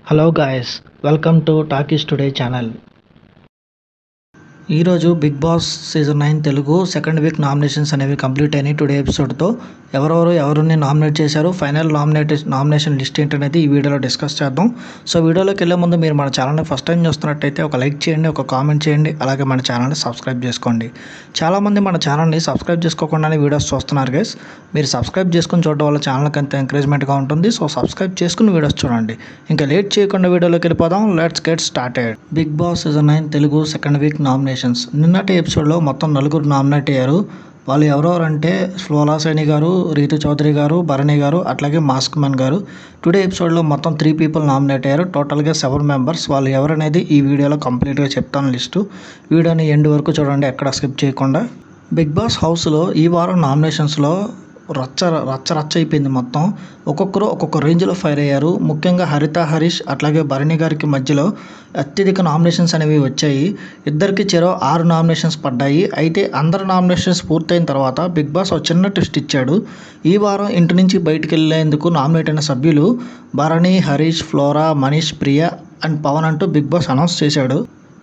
Hello guys, welcome to Talkies Today channel. ఈరోజు Bigg Boss season 9 Telugu second week nominations అనేవి complete అయినాయి. Today ఎపిసోడ్తో ఎవరిని నామినేట్ చేశారు, ఫైనల్ నామినేషన్ లిస్ట్ ఏంటనేది ఈ వీడియోలో డిస్కస్ చేద్దాం. సో వీడియోలోకి వెళ్ళే ముందు మీరు మన ఛానల్ని ఫస్ట్ టైం చూస్తున్నట్టయితే ఒక లైక్ చేయండి, ఒక కామెంట్ చేయండి, అలాగే మన ఛానల్ని సబ్స్క్రైబ్ చేసుకోండి. చాలామంది మన ఛానల్ని సబ్స్క్రైబ్ చేసుకోకుండానే వీడియోస్ చూస్తున్నారు గైస్. మీరు సబ్స్క్రైబ్ చేసుకుని చూడడం వల్ల ఛానల్కి అంత ఎంకరేజ్మెంట్గా ఉంటుంది. సో సబ్స్క్రైబ్ చేసుకుని వీడియోస్ చూడండి. ఇంకా లేట్ చేయకుండా వీడియోలోకి వెళ్ళిపోదాం. Let's get started. Bigg Boss season 9 Telugu second week nominations. నిన్నటి ఎపిసోడ్లో మొత్తం 4 నామినేట్ అయ్యారు. వాళ్ళు ఎవరెవరంటే ఫ్లోరా సైని గారు, రీతు చౌదరి గారు, భరణి గారు, అట్లాగే మాస్క్ మ్యాన్ గారు. టుడే ఎపిసోడ్లో మొత్తం 3 పీపుల్ నామినేట్ అయ్యారు. టోటల్గా 7 మెంబర్స్. వాళ్ళు ఎవరనేది ఈ వీడియోలో కంప్లీట్గా చెప్తాను లిస్టు. వీడియోని ఎండ్ వరకు చూడండి, ఎక్కడ స్కిప్ చేయకుండా. బిగ్ బాస్ హౌస్లో ఈ వారం నామినేషన్స్లో రచ్చ అయిపోయింది మొత్తం. ఒక్కొక్కరు ఒక్కొక్క రేంజ్లో ఫైర్ అయ్యారు. ముఖ్యంగా హరిత, హరీష్ అట్లాగే భరణి గారికి మధ్యలో అత్యధిక నామినేషన్స్ అనేవి వచ్చాయి. ఇద్దరికి చెరో 6 నామినేషన్స్ పడ్డాయి. అయితే అందరు నామినేషన్స్ పూర్తయిన తర్వాత బిగ్ బాస్ ఒక చిన్న ట్విస్ట్ ఇచ్చాడు. ఈ వారం ఇంటి నుంచి బయటికి వెళ్ళేందుకు నామినేట్ అయిన సభ్యులు భరణి, హరీష్, ఫ్లోరా, మనీష్, ప్రియ అండ్ పవన్ అంటూ బిగ్ బాస్ అనౌన్స్ చేశాడు.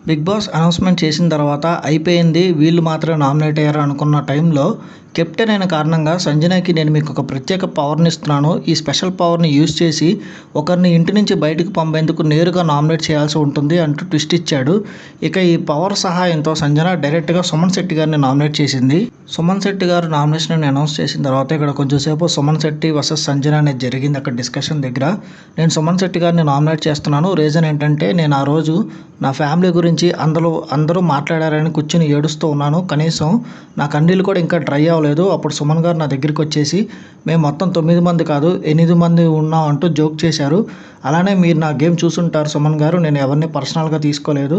బిగ్ బాస్ అనౌన్స్మెంట్ చేసిన తర్వాత అయిపోయింది, వీళ్ళు మాత్రమే నామినేట్ అయ్యారు అనుకున్న టైంలో కెప్టెన్ అయిన కారణంగా సంజనాకి నేను మీకు ఒక ప్రత్యేక పవర్ని ఇస్తున్నాను, ఈ స్పెషల్ పవర్ని యూజ్ చేసి ఒకరిని ఇంటి నుంచి బయటకు పంపేందుకు నేరుగా నామినేట్ చేయాల్సి ఉంటుంది అంటూ ట్విస్ట్ ఇచ్చాడు. ఇక ఈ పవర్ సహాయంతో సంజన డైరెక్ట్గా సుమన్ శెట్టి గారిని నామినేట్ చేసింది. సుమన్ శెట్టి గారు నామినేషన్ అనౌన్స్ చేసిన తర్వాత ఇక్కడ కొంచెంసేపు సుమన్ శెట్టి వర్సెస్ సంజన అనేది జరిగింది. అక్కడ డిస్కషన్ దగ్గర నేను సుమన్ శెట్టి గారిని నామినేట్ చేస్తున్నాను. రీజన్ ఏంటంటే నేను ఆ రోజు నా ఫ్యామిలీ గురించి అందరూ మాట్లాడారని కూర్చొని ఏడుస్తూ ఉన్నాను. కనీసం నా కన్నీళ్ళు కూడా ఇంకా డ్రై అవ్వలేదు. అప్పుడు సుమన్ గారు నా దగ్గరికి వచ్చేసి మేము మొత్తం 9 మంది కాదు 8 మంది ఉన్నాం అంటూ జోక్ చేశారు. అలానే మీరు నా గేమ్ చూసుంటారు సుమన్ గారు, నేను ఎవరిని పర్సనల్గా తీసుకోలేదు.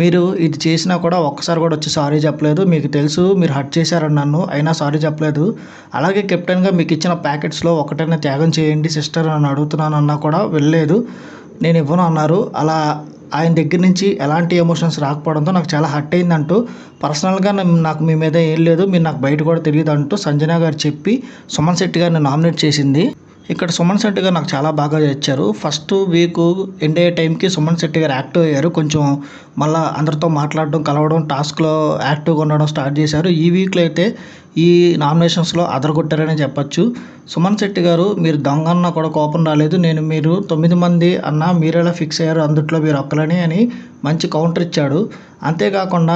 మీరు ఇది చేసినా కూడా ఒక్కసారి కూడా వచ్చి సారీ చెప్పలేదు. మీకు తెలుసు మీరు హర్ట్ చేశారని నన్ను, అయినా సారీ చెప్పలేదు. అలాగే కెప్టెన్గా మీకు ఇచ్చిన ప్యాకెట్స్లో ఒకటైనా త్యాగం చేయండి సిస్టర్ అని అడుగుతున్నానన్నా కూడా వెళ్ళలేదు. నేను ఇవ్వను అన్నారు. అలా ఆయన దగ్గర నుంచి ఎలాంటి ఎమోషన్స్ రాకపోవడంతో నాకు చాలా హర్ట్ అయిందంటూ పర్సనల్గా నాకు మీ మీద ఏం లేదు, మీరు నాకు బయట కూడా తెలియదు అంటూ సంజన గారు చెప్పి సుమన్ శెట్టి గారిని నామినేట్ చేసింది. ఇక్కడ సుమన్ శెట్టి గారు నాకు చాలా బాగా ఇచ్చారు. ఫస్ట్ వీక్ ఎండ్ అయ్యే టైంకి సుమన్ శెట్టి గారు యాక్టివ్ అయ్యారు. కొంచెం మళ్ళీ అందరితో మాట్లాడడం, కలవడం, టాస్క్లో యాక్టివ్గా ఉండడం స్టార్ట్ చేశారు. ఈ వీక్లో అయితే ఈ నామినేషన్స్లో అదరగొట్టారనే చెప్పచ్చు. సుమన్ శెట్టి గారు మీరు దొంగ అన్నా కూడా కోపం రాలేదు. మీరు 9 మంది అన్నా మీరెలా ఫిక్స్ అయ్యారు అందుట్లో మీరు ఒక్కలని అని మంచి కౌంటర్ ఇచ్చాడు. అంతేకాకుండా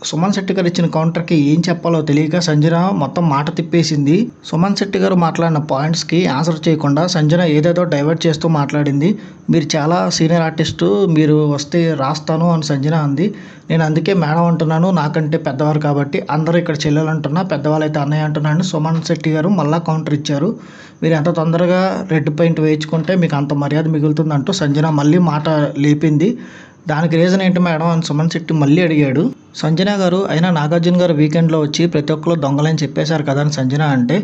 సుమన్ శెట్టి గారు ఇచ్చిన కౌంటర్కి ఏం చెప్పాలో తెలియక సంజన మొత్తం మాట తిప్పేసింది. సుమన్ శెట్టి గారు మాట్లాడిన పాయింట్స్కి ఆన్సర్ చేయకుండా సంజన ఏదేదో డైవర్ట్ చేస్తూ మాట్లాడింది. మీరు చాలా సీనియర్ ఆర్టిస్టు, మీరు వస్తే రాస్తాను అని సంజన అంది. నేను అందుకే మేడం అంటున్నాను, నాకంటే పెద్దవారు కాబట్టి. అందరూ ఇక్కడ చెల్లెలు అంటున్నా, పెద్దవాళ్ళు అయితే అన్నయ్య అంటున్నాను. సుమన్ శెట్టి గారు మళ్ళీ కౌంటర్ ఇచ్చారు. మీరు ఎంత తొందరగా రెడ్ పెయింట్ వేయించుకుంటే మీకు అంత మర్యాద మిగులుతుందంటూ సంజన మళ్ళీ మాట లేపింది. దానికి రీజన్ ఏంటి మేడం అని సుమన్ శెట్టి మళ్ళీ అడిగాడు. సంజన గారు అయినా నాగార్జున గారు వీకెండ్లో వచ్చి ప్రతి ఒక్కరు దొంగలని చెప్పేశారు కదా అని సంజన అంటే,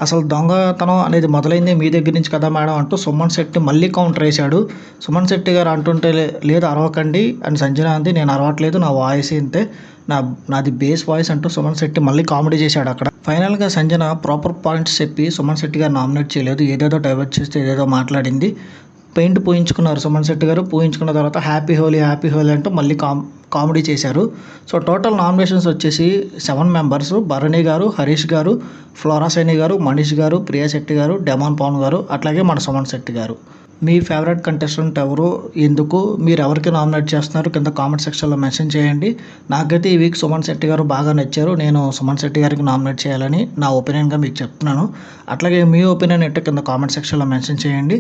అసలు దొంగతనం అనేది మొదలైంది మీ దగ్గర నుంచి కదా మేడం అంటూ సుమన్ శెట్టి మళ్ళీ కౌంటర్ వేశాడు. సుమన్ శెట్టి గారు అంటుంటే లేదు అరవకండి అని సంజన అంది. నేను అరవట్లేదు, నా వాయిస్ ఇంతే, నాది బేస్ వాయిస్ అంటూ సుమన్ శెట్టి మళ్ళీ కామెడీ చేశాడు అక్కడ. ఫైనల్గా సంజన ప్రాపర్ పాయింట్స్ చెప్పి సుమన్ శెట్టి గారు నామినేట్ చేయలేదు, ఏదేదో డైవర్ట్ చేస్తే ఏదేదో మాట్లాడింది. పెయింట్ పూయించుకున్నారు సుమన్ శెట్టి గారు. పూయించుకున్న తర్వాత హ్యాపీ హోలీ అంటూ మళ్ళీ కామెడీ చేశారు. సో టోటల్ నామినేషన్స్ వచ్చేసి 7 మెంబర్స్. భరణి గారు, హరీష్ గారు, ఫ్లోరా సైని గారు, మనీష్ గారు, ప్రియా శెట్టి గారు, డెమాన్ పవన్ గారు, అట్లాగే మన సుమన్ శెట్టి గారు. మీ ఫేవరెట్ కంటెస్టెంట్ ఎవరు, ఎందుకు, మీరు ఎవరికి నామినేట్ చేస్తున్నారు కింద కామెంట్ సెక్షన్లో మెన్షన్ చేయండి. నాకైతే ఈ వీక్ సుమన్ శెట్టి గారు బాగా నచ్చారు. నేను సుమన్ శెట్టి గారికి నామినేట్ చేయాలని నా ఒపీనియన్గా మీకు చెప్తున్నాను. అట్లాగే మీ ఒపీనియన్ ఏంటో కింద కామెంట్ సెక్షన్లో మెన్షన్ చేయండి.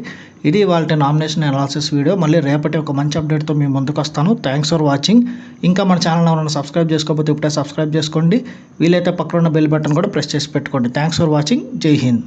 ఇది వాళ్ళ నామినేషన్ అనాలిసిస్ వీడియో. మళ్ళీ రేపటి ఒక మంచి అప్డేట్తో మీ ముందుకు వస్తాను. Thanks for watching. ఇంకా మన ఛానల్ ఎవరైనా సబ్స్క్రైబ్ చేసుకోకపోతే ఇప్పుడే సబ్స్క్రైబ్ చేసుకోండి. వీలైతే పక్కన ఉన్న బెల్ బటన్ కూడా ప్రెస్ చేసి పెట్టుకోండి. Thanks for watching. జై హింద్.